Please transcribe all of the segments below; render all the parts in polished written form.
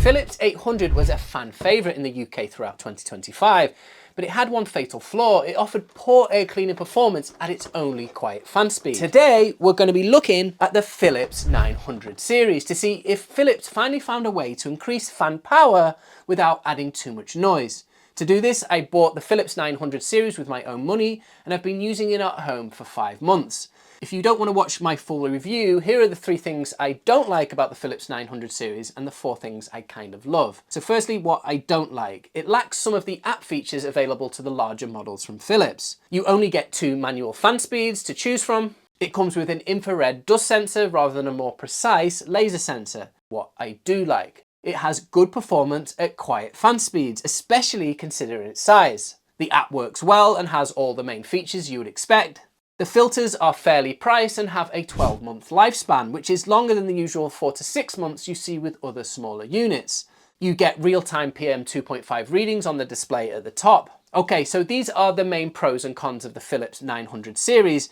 Philips 800 was a fan favourite in the UK throughout 2025, but it had one fatal flaw: it offered poor air cleaning performance at its only quiet fan speed. Today, we're going to be looking at the Philips 900 series to see if Philips finally found a way to increase fan power without adding too much noise. To do this, I bought the Philips 900 series with my own money, and I've been using it at home for 5 months. If you don't want to watch my full review, here are the 3 things I don't like about the Philips 900 series and the 4 things I kind of love. So firstly, what I don't like. It lacks some of the app features available to the larger models from Philips. You only get 2 manual fan speeds to choose from. It comes with an infrared dust sensor rather than a more precise laser sensor. What I do like. It has good performance at quiet fan speeds, especially considering its size. The app works well and has all the main features you would expect. The filters are fairly priced and have a 12-month lifespan, which is longer than the usual 4 to 6 months you see with other smaller units. You get real-time PM 2.5 readings on the display at the top. Okay, so these are the main pros and cons of the Philips 900 series,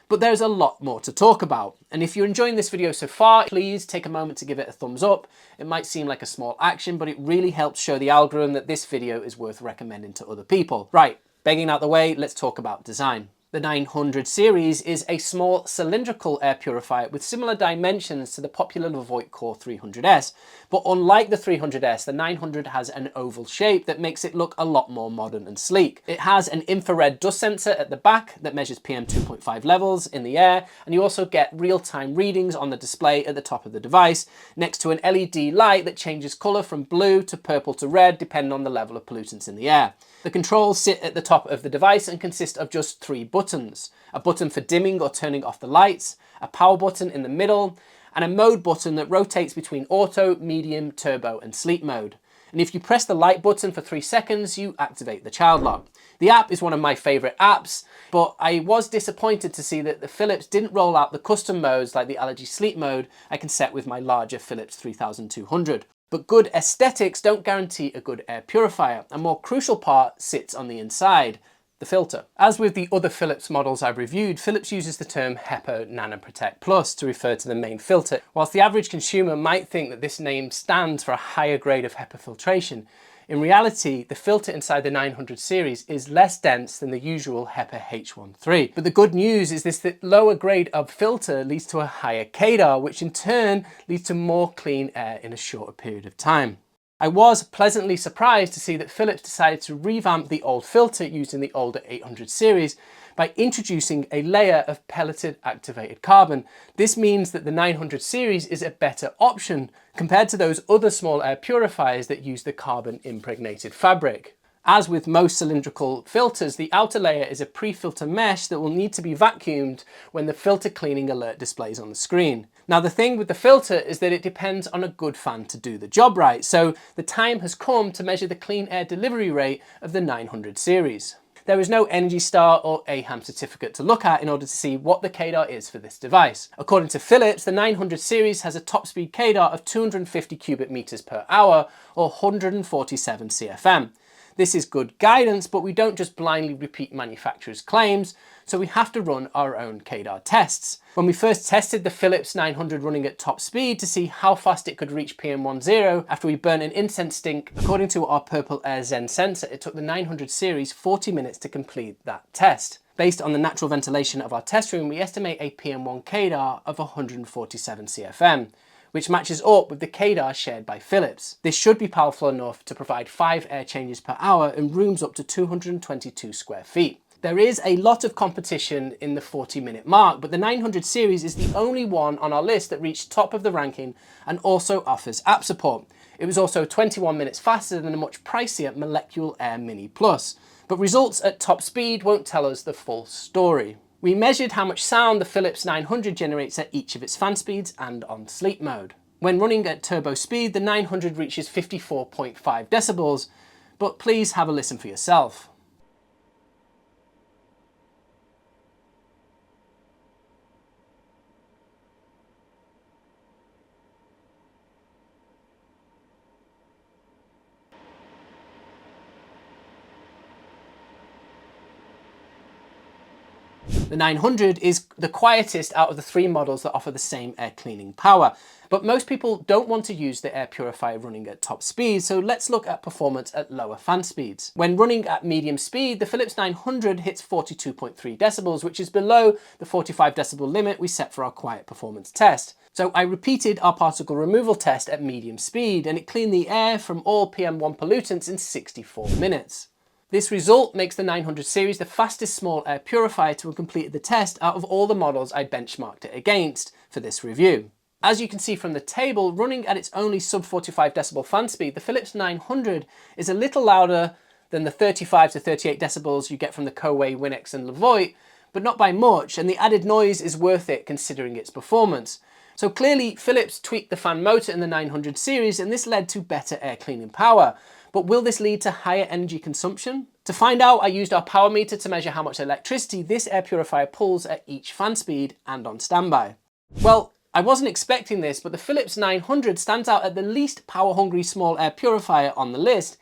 but there's a lot more to talk about. And if you're enjoying this video so far, please take a moment to give it a thumbs up. It might seem like a small action, but it really helps show the algorithm that this video is worth recommending to other people. Right, begging out the way, let's talk about design. The 900 series is a small cylindrical air purifier with similar dimensions to the popular Levoit Core 300S, but unlike the 300S, the 900 has an oval shape that makes it look a lot more modern and sleek. It has an infrared dust sensor at the back that measures PM 2.5 levels in the air, and you also get real-time readings on the display at the top of the device, next to an LED light that changes colour from blue to purple to red depending on the level of pollutants in the air. The controls sit at the top of the device and consist of just 3 buttons. A button for dimming or turning off the lights, a power button in the middle, and a mode button that rotates between auto, medium, turbo and sleep mode. And if you press the light button for 3 seconds, you activate the child lock. The app is one of my favourite apps, but I was disappointed to see that the Philips didn't roll out the custom modes like the allergy sleep mode I can set with my larger Philips 3200. But good aesthetics don't guarantee a good air purifier. A more crucial part sits on the inside, the filter. As with the other Philips models I've reviewed, Philips uses the term HEPA NanoProtect Plus to refer to the main filter. Whilst the average consumer might think that this name stands for a higher grade of HEPA filtration, in reality, the filter inside the 900 series is less dense than the usual HEPA H13. But the good news is that lower grade of filter leads to a higher KDAR, which in turn leads to more clean air in a shorter period of time. I was pleasantly surprised to see that Philips decided to revamp the old filter used in the older 800 series by introducing a layer of pelleted activated carbon. This means that the 900 series is a better option compared to those other small air purifiers that use the carbon impregnated fabric. As with most cylindrical filters, the outer layer is a pre-filter mesh that will need to be vacuumed when the filter cleaning alert displays on the screen. Now the thing with the filter is that it depends on a good fan to do the job right, so the time has come to measure the clean air delivery rate of the 900 series. There is no Energy Star or AHAM certificate to look at in order to see what the KDAR is for this device. According to Philips, the 900 series has a top speed KDAR of 250 cubic meters per hour or 147 CFM. This is good guidance, but we don't just blindly repeat manufacturers' claims, so we have to run our own KDAR tests. When we first tested the Philips 900 running at top speed to see how fast it could reach PM10 after we burnt an incense stink, according to our Purple Air Zen sensor, it took the 900 series 40 minutes to complete that test. Based on the natural ventilation of our test room, we estimate a PM1 KDAR of 147 CFM. Which matches up with the KDAR shared by Philips. This should be powerful enough to provide 5 air changes per hour in rooms up to 222 square feet. There is a lot of competition in the 40-minute mark, but the 900 series is the only one on our list that reached top of the ranking and also offers app support. It was also 21 minutes faster than a much pricier Molecule Air Mini Plus. But results at top speed won't tell us the full story. We measured how much sound the Philips 900 generates at each of its fan speeds and on sleep mode. When running at turbo speed, the 900 reaches 54.5 decibels, but please have a listen for yourself. The The 900 is the quietest out of the three models that offer the same air cleaning power. But most people don't want to use the air purifier running at top speed, so let's look at performance at lower fan speeds. When running at medium speed, the Philips 900 hits 42.3 decibels, which is below the 45 decibel limit we set for our quiet performance test. So I repeated our particle removal test at medium speed, and it cleaned the air from all PM1 pollutants in 64 minutes. This result makes the 900 series the fastest small air purifier to have completed the test out of all the models I benchmarked it against for this review. As you can see from the table, running at its only sub 45 decibel fan speed, the Philips 900 is a little louder than the 35 to 38 decibels you get from the Coway, Winix and Levoit, but not by much, and the added noise is worth it considering its performance. So clearly Philips tweaked the fan motor in the 900 series, and this led to better air cleaning power. But will this lead to higher energy consumption? To find out, I used our power meter to measure how much electricity this air purifier pulls at each fan speed and on standby. Well, I wasn't expecting this, but the Philips 900 stands out at the least power-hungry small air purifier on the list,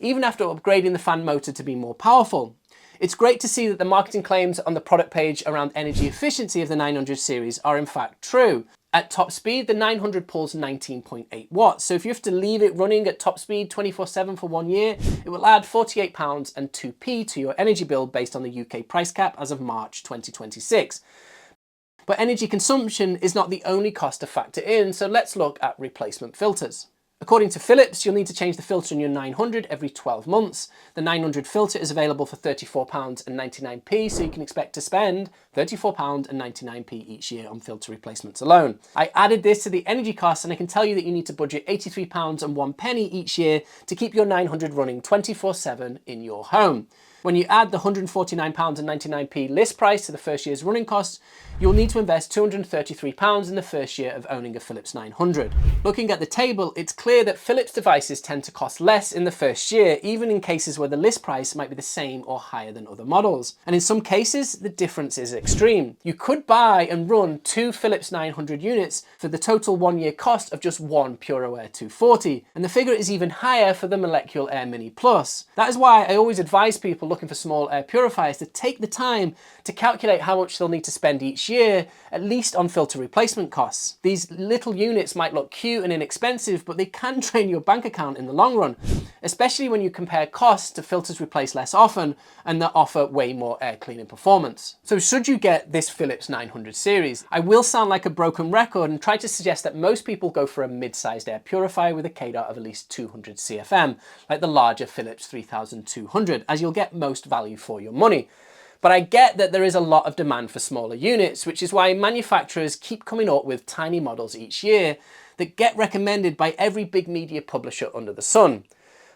even after upgrading the fan motor to be more powerful. It's great to see that the marketing claims on the product page around energy efficiency of the 900 series are in fact true. At top speed, the 900 pulls 19.8 watts, so if you have to leave it running at top speed 24/7 for 1 year, it will add £48 and 2p to your energy bill based on the UK price cap as of March 2026. But energy consumption is not the only cost to factor in, so let's look at replacement filters. According to Philips, you'll need to change the filter in your 900 every 12 months. The 900 filter is available for £34.99, so you can expect to spend £34.99 each year on filter replacements alone. I added this to the energy costs, and I can tell you that you need to budget £83.01 each year to keep your 900 running 24/7 in your home. When you add the £149.99 list price to the first year's running costs, you'll need to invest £233 in the first year of owning a Philips 900. Looking at the table, it's clear that Philips devices tend to cost less in the first year, even in cases where the list price might be the same or higher than other models. And in some cases, the difference is extreme. You could buy and run 2 Philips 900 units for the total 1-year cost of just one PuroAir 240, and the figure is even higher for the Molecule Air Mini Plus. That is why I always advise people looking for small air purifiers to take the time to calculate how much they'll need to spend each year, at least on filter replacement costs. These little units might look cute and inexpensive, but they can drain your bank account in the long run, especially when you compare costs to filters replaced less often and that offer way more air cleaning performance. So should you get this Philips 900 series? I will sound like a broken record and try to suggest that most people go for a mid-sized air purifier with a KDOT of at least 200 CFM, like the larger Philips 3200, as you'll get most value for your money. But I get that there is a lot of demand for smaller units, which is why manufacturers keep coming up with tiny models each year that get recommended by every big media publisher under the sun.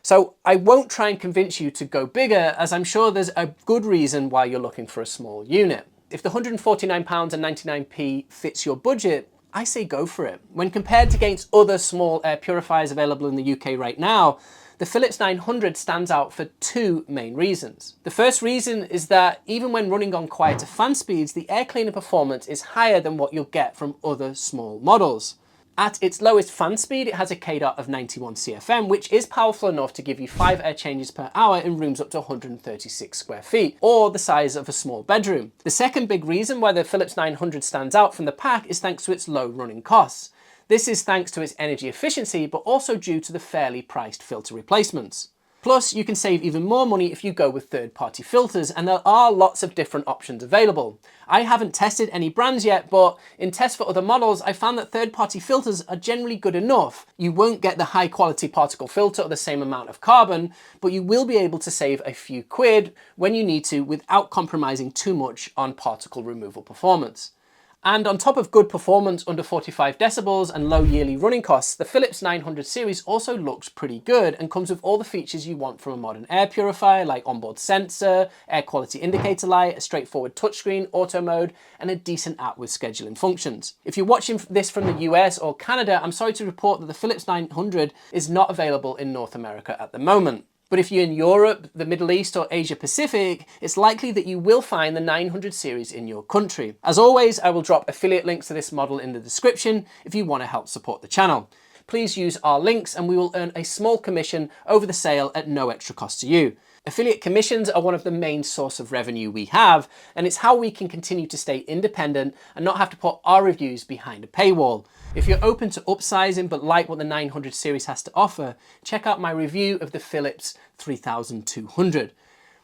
So I won't try and convince you to go bigger, as I'm sure there's a good reason why you're looking for a small unit. If the £149.99 fits your budget, I say go for it. When compared against other small air purifiers available in the UK right now, the Philips 900 stands out for 2 main reasons. The first reason is that even when running on quieter fan speeds, the air cleaner performance is higher than what you'll get from other small models. At its lowest fan speed, it has a KDOT of 91 CFM, which is powerful enough to give you 5 air changes per hour in rooms up to 136 square feet, or the size of a small bedroom. The second big reason why the Philips 900 stands out from the pack is thanks to its low running costs. This is thanks to its energy efficiency, but also due to the fairly priced filter replacements. Plus, you can save even more money if you go with third-party filters, and there are lots of different options available. I haven't tested any brands yet, but in tests for other models, I found that third-party filters are generally good enough. You won't get the high-quality particle filter or the same amount of carbon, but you will be able to save a few quid when you need to without compromising too much on particle removal performance. And on top of good performance under 45 decibels and low yearly running costs, the Philips 900 series also looks pretty good and comes with all the features you want from a modern air purifier, like onboard sensor, air quality indicator light, a straightforward touchscreen, auto mode, and a decent app with scheduling functions. If you're watching this from the US or Canada, I'm sorry to report that the Philips 900 is not available in North America at the moment. But if you're in Europe, the Middle East or Asia Pacific, it's likely that you will find the 900 series in your country. As always, I will drop affiliate links to this model in the description if you want to help support the channel. Please use our links and we will earn a small commission over the sale at no extra cost to you. Affiliate commissions are one of the main source of revenue we have, and it's how we can continue to stay independent and not have to put our reviews behind a paywall. If you're open to upsizing but like what the 900 series has to offer, check out my review of the Philips 3200.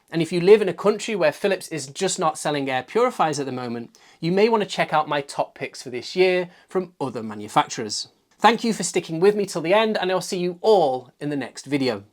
And if you live in a country where Philips is just not selling air purifiers at the moment, you may want to check out my top picks for this year from other manufacturers. Thank you for sticking with me till the end, and I'll see you all in the next video.